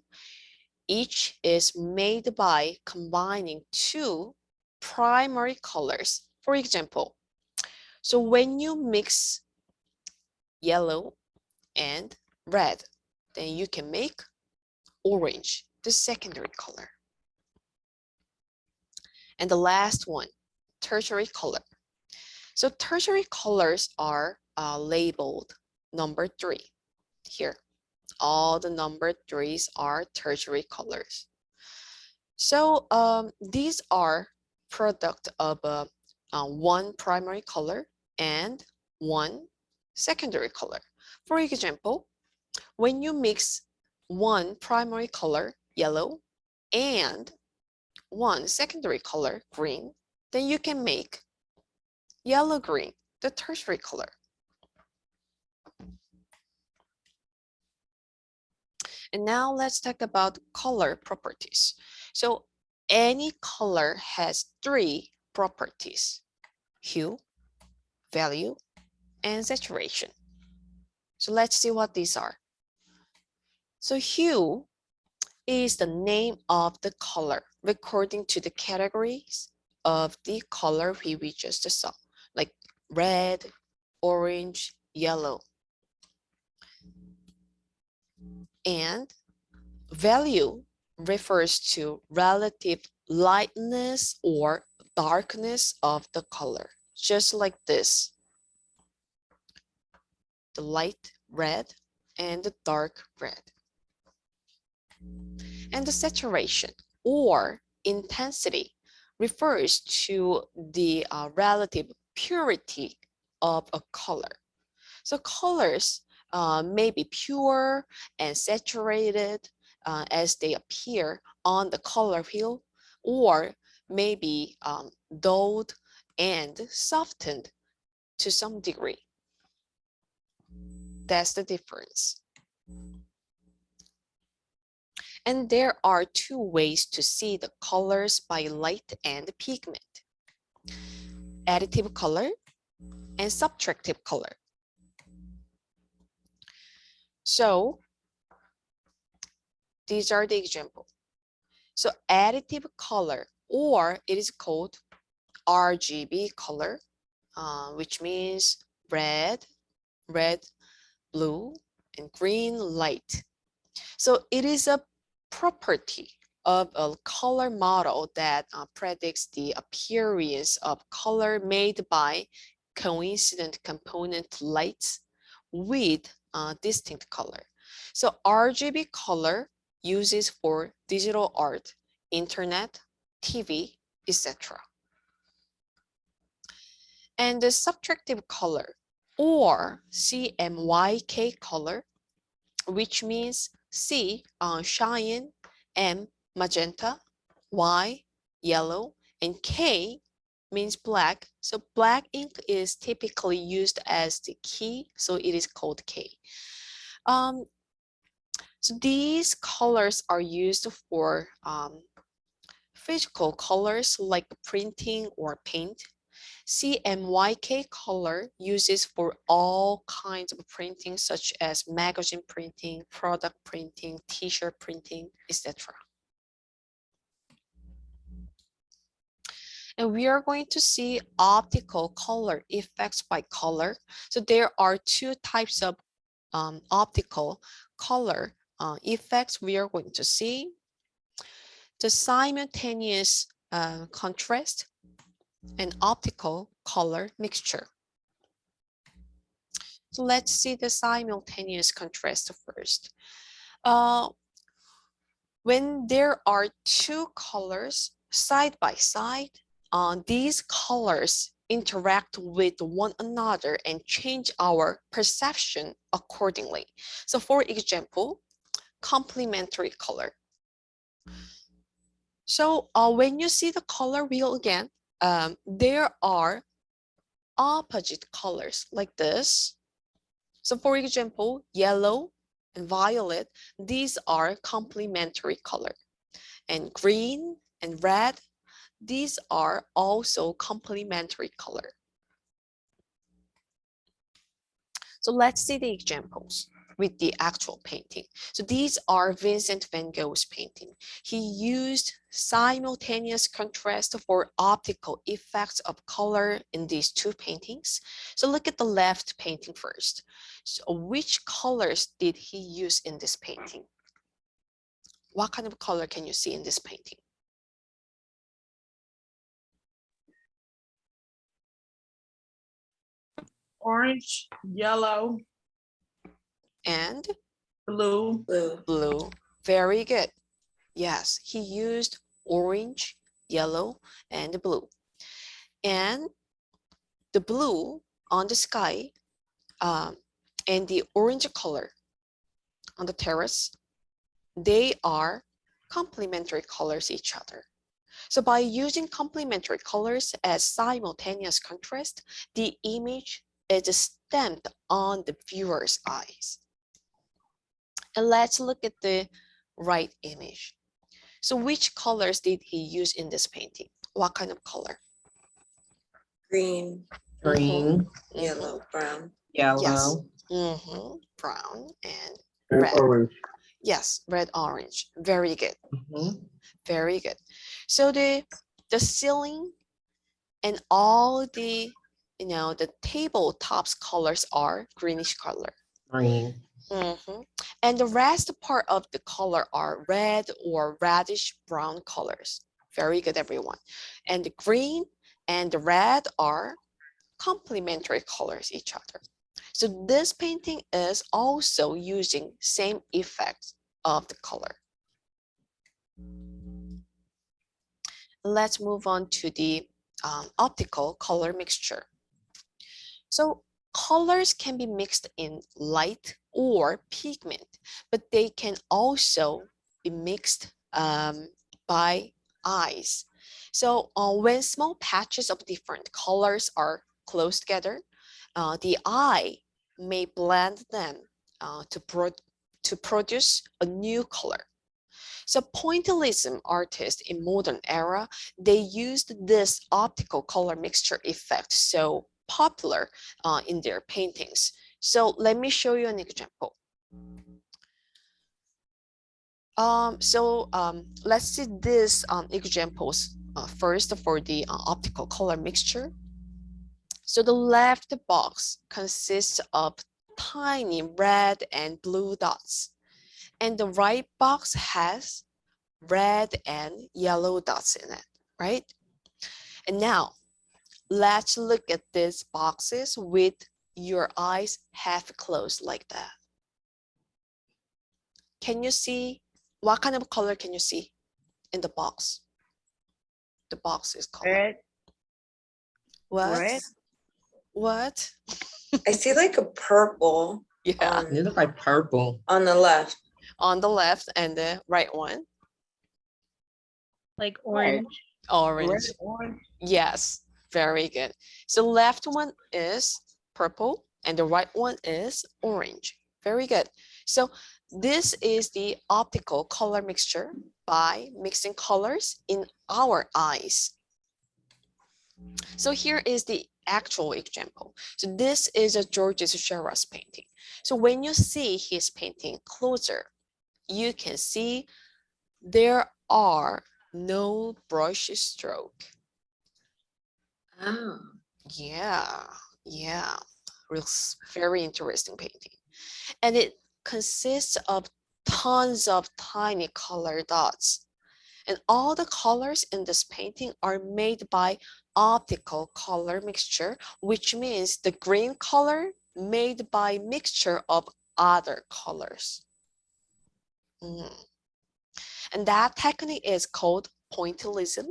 Each is made by combining 2 primary colors. For example, so when you mix yellow and red, then you can make orange, the secondary color. And the last one, tertiary color. So tertiary colors are labeled number 3 here. All the number 3s are tertiary colors. So these are product of one primary color and one secondary color. For example, when you mix one primary color, yellow, and one secondary color, green, then you can make yellow-green, the tertiary color. And now let's talk about color properties. So any color has 3 properties: hue, value, and saturation. So let's see what these are. So hue is the name of the color according to the categories of the color we just saw, like red, orange, yellow. And value refers to relative lightness or darkness of the color, just like this: the light red and the dark red. And the saturation or intensity refers to the relative purity of a color. So colors may be pure and saturated as they appear on the color wheel, or may be dulled and softened to some degree. That's the difference. And there are 2 ways to see the colors by light and pigment: additive color and subtractive color. So these are the examples. So additive color, or it is called RGB color, which means red, blue, and green light. So it is a property of a color model that predicts the appearance of color made by coincident component lights with distinct color. So RGB color uses for digital art internet, TV, etc. And the subtractive color or CMYK color, which means C, cyan, M, magenta, Y, yellow, and K means black. So black ink is typically used as the key, so it is called K. So these colors are used for physical colors like printing or paint. CMYK color uses for all kinds of printing such as magazine printing, product printing, t-shirt printing, etc. And we are going to see optical color effects by color. So there are two types of optical color effects we are going to see. The simultaneous contrast and optical color mixture. So let's see the simultaneous contrast first. When there are two colors side by side, these colors interact with one another and change our perception accordingly. So for example, complementary color. So when you see the color wheel again, there are opposite colors like this. So for example, yellow and violet, these are complementary color. And green and red, these are also complementary color. So let's see the examples with the actual painting. So these are Vincent van Gogh's painting. He used simultaneous contrast for optical effects of color in these two paintings. So look at the left painting first. So which colors did he use in this painting? What kind of color can you see in this painting? Orange, yellow, And blue. Blue. blue. Very good. Yes, he used orange, yellow, and blue. And the blue on the sky and the orange color on the terrace, they are complementary colors each other. So by using complementary colors as simultaneous contrast, the image is stamped on the viewer's eyes. And let's look at the right image. So which colors did he use in this painting? What kind of color? Green, Green, yellow, brown. yellow, Brown and And red. orange. Yes, red, orange. Very good. mhm, Very good. So the ceiling and all the the tabletops colors are greenish color. green, And the rest part of the color are red or reddish brown colors. Very good, everyone. And the green and the red are complementary colors each other. So this painting is also using same effects of the color. Let's move on to the optical color mixture. So colors can be mixed in light or pigment, but they can also be mixed by eyes. So when small patches of different colors are close together, the eye may blend them to produce a new color. So pointillism artists in modern era, they used this optical color mixture effect so popular in their paintings. So let me show you an example. Let's see these examples first for the optical color mixture. So the left box consists of tiny red and blue dots, and the right box has red and yellow dots in it, right? And now let's look at these boxes with your eyes half closed like that. Can you see what kind of color can you see? in the box? The box is called Red, what? red. What? I see like a purple Yeah, They look like purple. on the left. on the left and the right one, Like Right. orange. orange. Red, orange. Yes, very good. So left one is purple and the right one is orange. Very good. So this is the optical color mixture by mixing colors in our eyes. So here is the actual example. So this is a Georges Seurat's painting. So when you see his painting closer, you can see there are no brush stroke. Oh. Yeah, yeah, very interesting painting. And it consists of tons of tiny color dots. And all the colors in this painting are made by optical color mixture, which means the green color made by mixture of other colors. And that technique is called pointillism.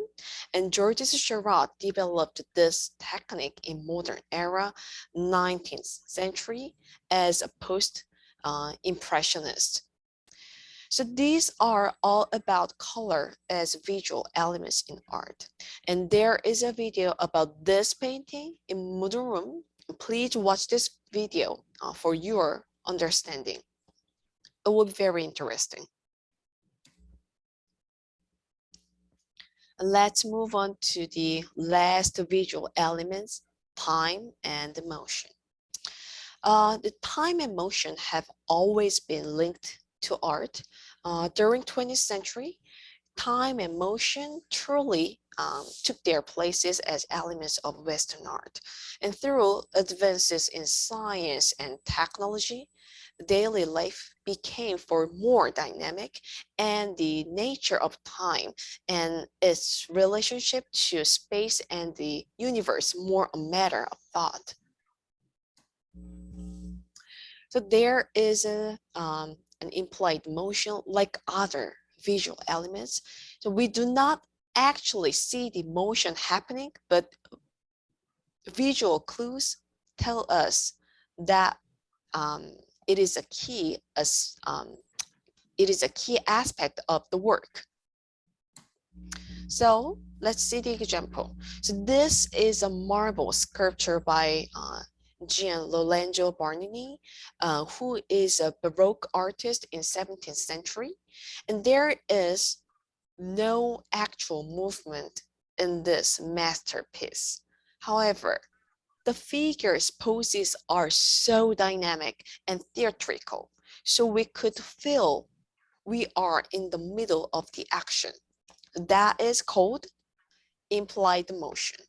And Georges Seurat developed this technique in modern era, 19th century, as a post-impressionist. So these are all about color as visual elements in art. And there is a video about this painting in Modern Room. Please watch this video for your understanding. It will be very interesting. Let's move on to the last visual elements, time and motion. The time and motion have always been linked to art. During 20th century, time and motion truly took their places as elements of Western art. And through advances in science and technology, daily life became for more dynamic, and the nature of time and its relationship to space and the universe more a matter of thought. So there is an implied motion like other visual elements. So we do not actually see the motion happening, but visual clues tell us that it is a key aspect of the work. So let's see the example. So this is a marble sculpture by Gian Lorenzo Bernini, who is a Baroque artist in 17th century. And there is no actual movement in this masterpiece. However, the figures' poses are so dynamic and theatrical, so we could feel we are in the middle of the action. That is called implied motion.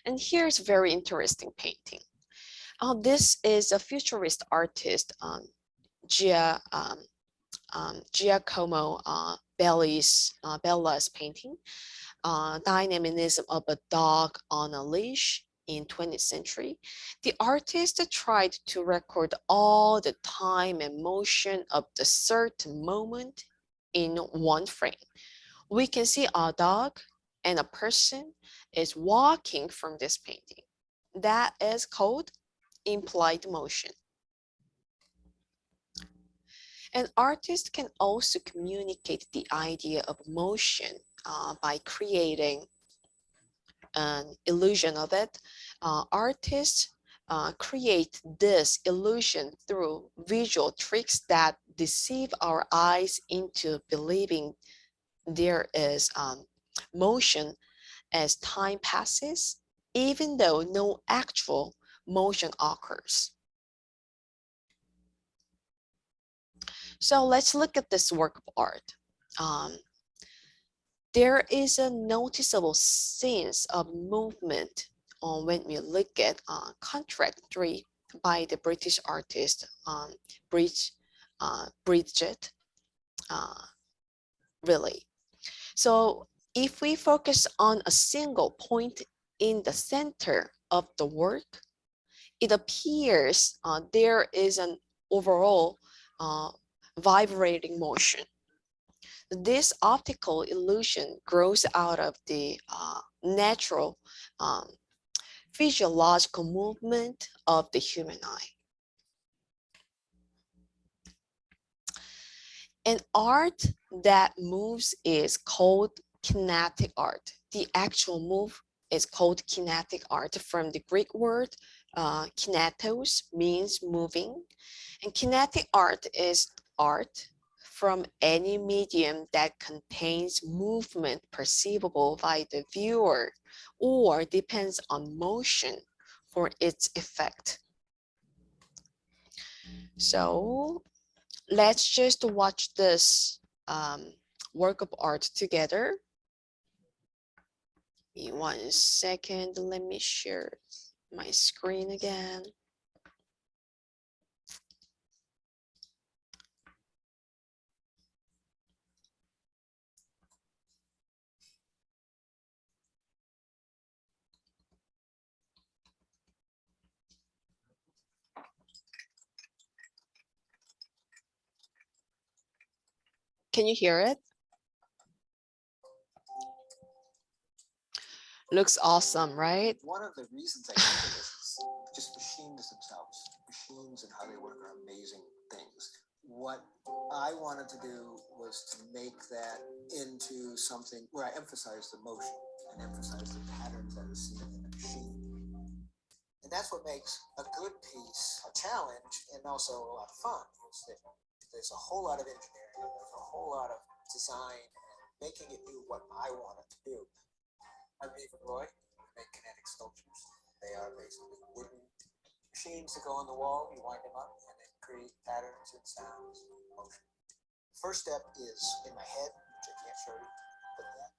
And here's a very interesting painting. This is a futurist artist, Giacomo Bella's painting, Dynamism of a Dog on a Leash in 20th century. The artist tried to record all the time and motion of the certain moment in one frame. We can see a dog and a person is walking from this painting. That is called implied motion. An artist can also communicate the idea of motion by creating an illusion of it. Artists create this illusion through visual tricks that deceive our eyes into believing there is motion as time passes, even though no actual motion occurs. So let's look at this work of art. There is a noticeable sense of movement when we look at Contract 3 by the British artist Bridget Riley. So if we focus on a single point in the center of the work, it appears there is an overall vibrating motion. This optical illusion grows out of the natural physiological movement of the human eye. An art that moves is called kinetic art. The actual move is called kinetic art from the Greek word kinetos, means moving. And kinetic art is art from any medium that contains movement perceivable by the viewer or depends on motion for its effect. So let's just watch this work of art together. Give me 1 second, let me share my screen again. Can you hear it? Looks awesome, right? One of the reasons I think of this is just machines themselves. Machines and how they work are amazing things. What I wanted to do was to make that into something where I emphasize the motion and emphasize the patterns that are seen in the machine. And that's what makes a good piece a challenge and also a lot of fun. Is that there's a whole lot of engineering, there's a whole lot of design and making it do what I wanted to do. I'm David Roy. I make kinetic sculptures. They are basically wooden machines that go on the wall. You wind them up and they create patterns and sounds and motion. First step is in my head, which I can't show you, but then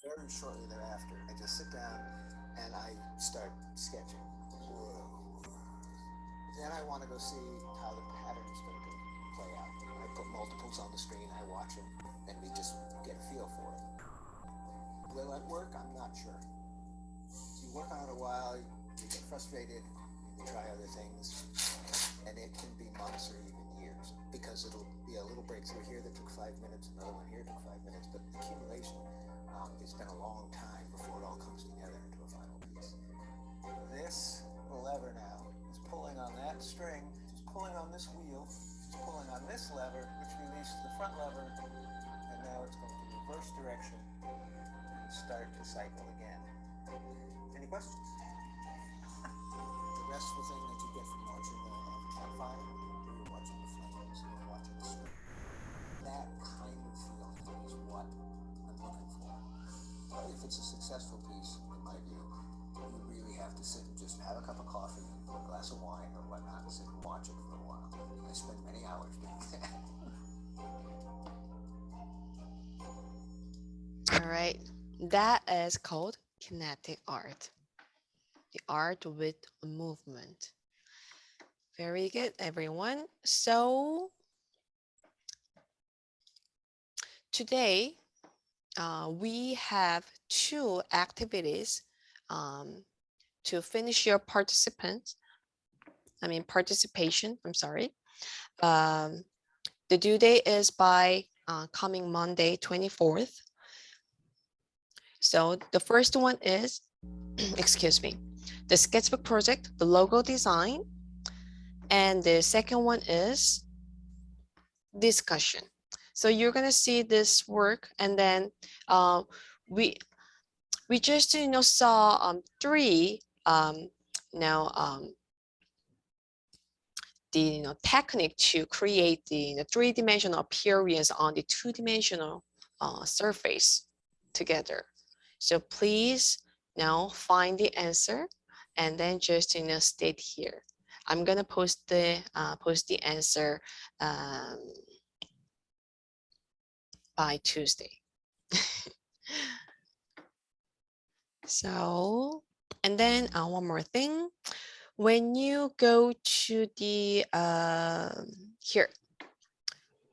very shortly thereafter, I just sit down and I start sketching. Then I want to go see how the pattern's going to play out. I put multiples on the screen, I watch them, and we just get a feel for it. Will it work? I'm not sure. You work on it a while, you get frustrated, you try other things, and it can be months or even years because it'll be a little breakthrough here that took 5 minutes, another one here took 5 minutes, but accumulation, it's been a long time before it all comes together into a final piece. This lever now is pulling on that string, just pulling on this wheel, just pulling on this lever, which released the front lever, and now it's going to reverse direction. Start the cycle again. Any questions? The rest of the thing that you get from watching a campfire, you're watching the flames, you're watching the smoke. That kind of feeling is what I'm looking for. If it's a successful piece, in my view, you really have to sit and just have a cup of coffee or a glass of wine or whatnot and sit and watch it for a while. I spend many hours doing that. All right, that is called kinetic art, the art with movement. Very good, everyone. So today we have 2 activities to finish your participation. I'm sorry. The due date is by coming Monday, 24th. So the first one is, excuse me, the sketchbook project, the logo design. And the second one is discussion. So you're gonna see this work, and then we just saw 3 the technique to create the 3-dimensional appearance on the 2-dimensional surface together. So please now find the answer and then just state here. I'm gonna post the answer by Tuesday. So, and then one more thing. When you go to the here,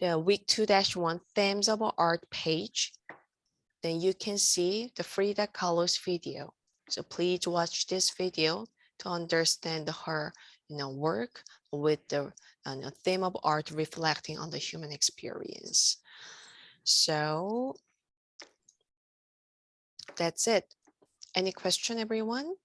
the week 2-1 themes of art page, then you can see the Frida Kahlo's video. So please watch this video to understand her work with the theme of art reflecting on the human experience. So that's it. Any question, everyone?